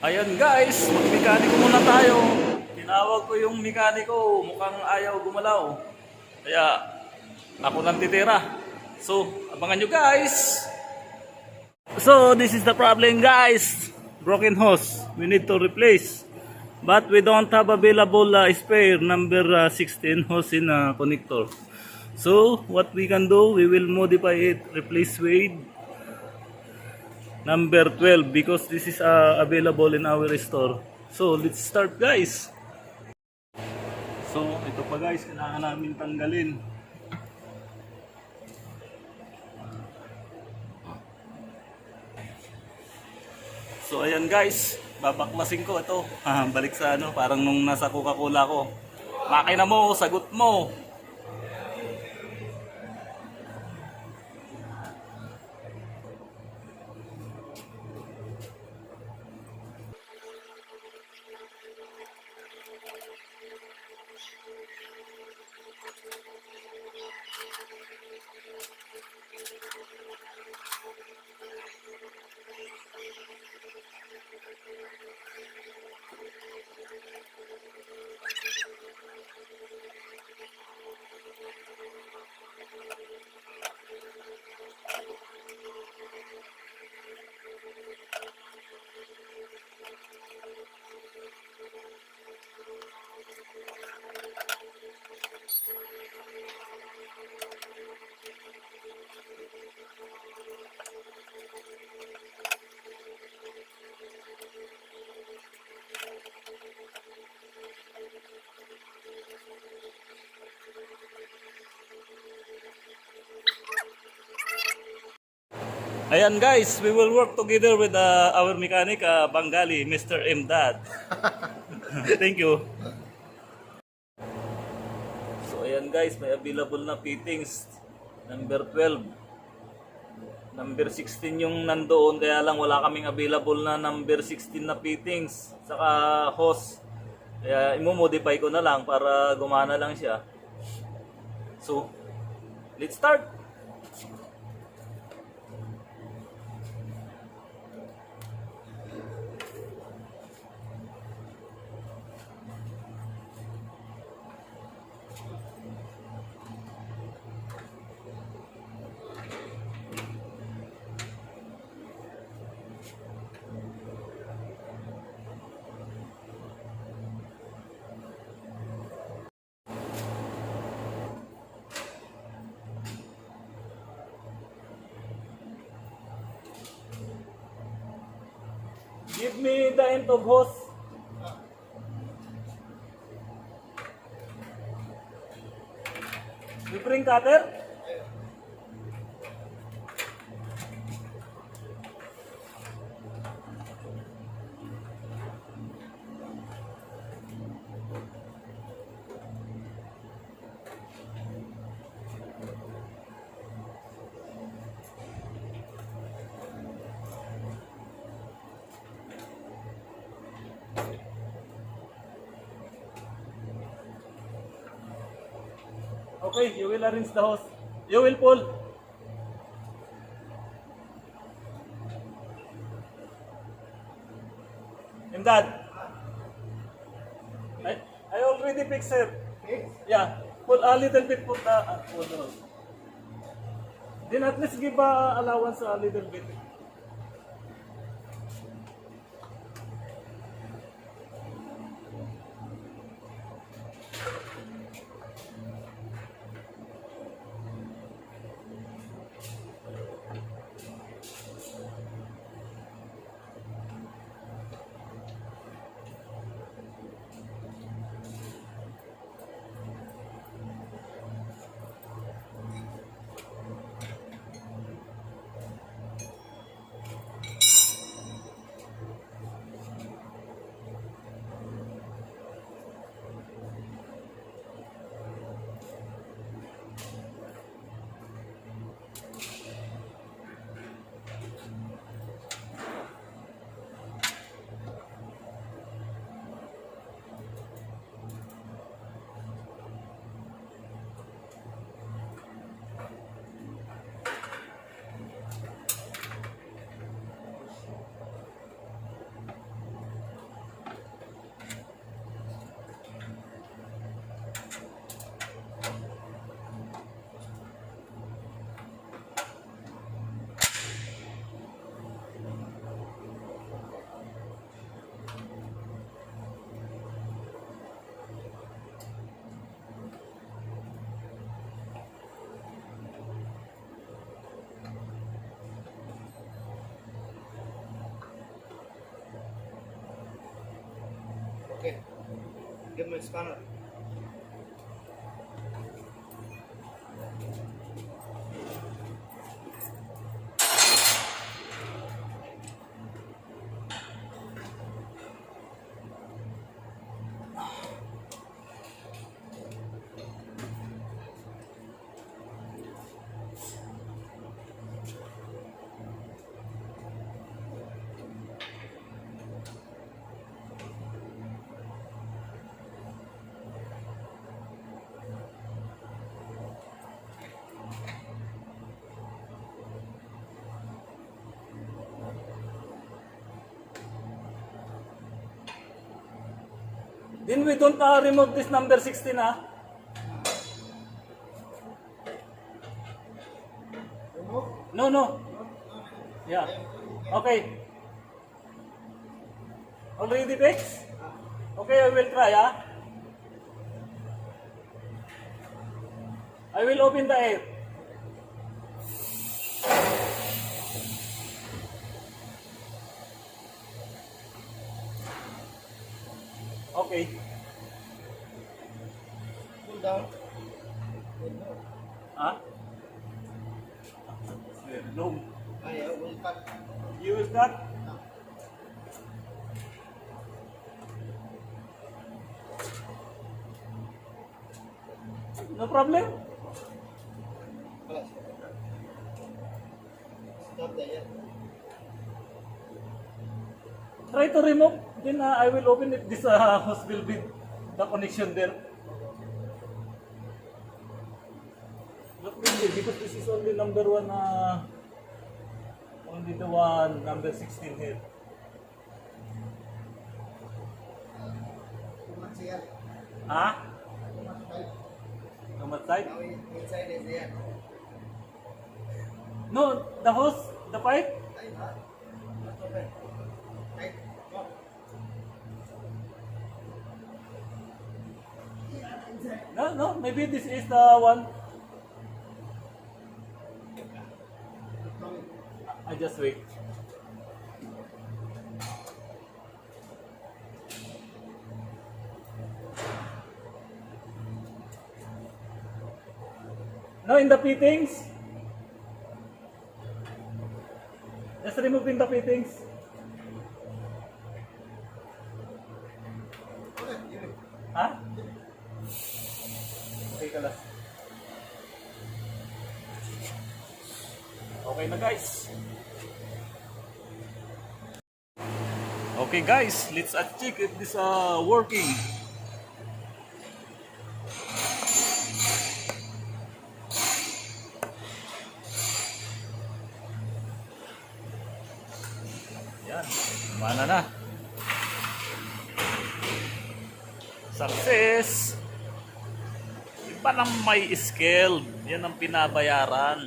Ayan guys, magmekaniko muna tayo. Tinawag ko yung mekaniko, mukhang ayaw gumalaw. Kaya ako nang titira. So, abangan nyo guys. So, this is the problem guys. Broken hose. We need to replace. But we don't have available spare number 16 hose in connector. So, what we can do, we will modify it, replace with number 12 because this is available in our store. So, let's start guys. So, ito pa guys, kailangan namin tanggalin. So, ayan guys, babaklasin ko ito. Balik sa parang nung nasa Coca-Cola ko. Makina mo, sagot mo. Ayan guys, we will work together with our mechanic Bangali, Mr. Mdad. Thank you. So ayan guys, may available na fittings. Number 12. Number 16 yung nandoon, kaya lang wala kaming available na number 16 na fittings. Saka hose. Kaya imomodify ko na lang para gumana lang siya. So, let's start! Give me the end of hose. You bring cutter? Okay, you will arrange the hose. You will pull. Imdad. I already fixed it. Yeah, pull a little bit, put pull the hose. Then at least give allowance a little bit. Okay. Give me a spanner. Then we don't remove this number 16, ah. Remove? No, no. Yeah. Okay. Already fixed? Okay, I will try, ah. I will open the air. Okay. Pull down. Pull down. Ah? No. Ayaw, will cut. You will cut? No problem? Alas. Stop there. Try to remove. Then I will open it. This hose will be the connection there. Not really, because this is only number 1. Only the one, number 16 here. Too much here. Ah? Too much tight. How much side? Now inside is here. No, the hose, the pipe. Tight, huh? Not open. Tight. Come. No, no, maybe this is the one. I just wait. No, in the fittings. Just removing the fittings. Okay, give it. Ha? Okay ka lang. Okay na guys. Okay guys, let's check if this working. Yan, mana na. Success. Iba nang may scale. Yan ang pinabayaran.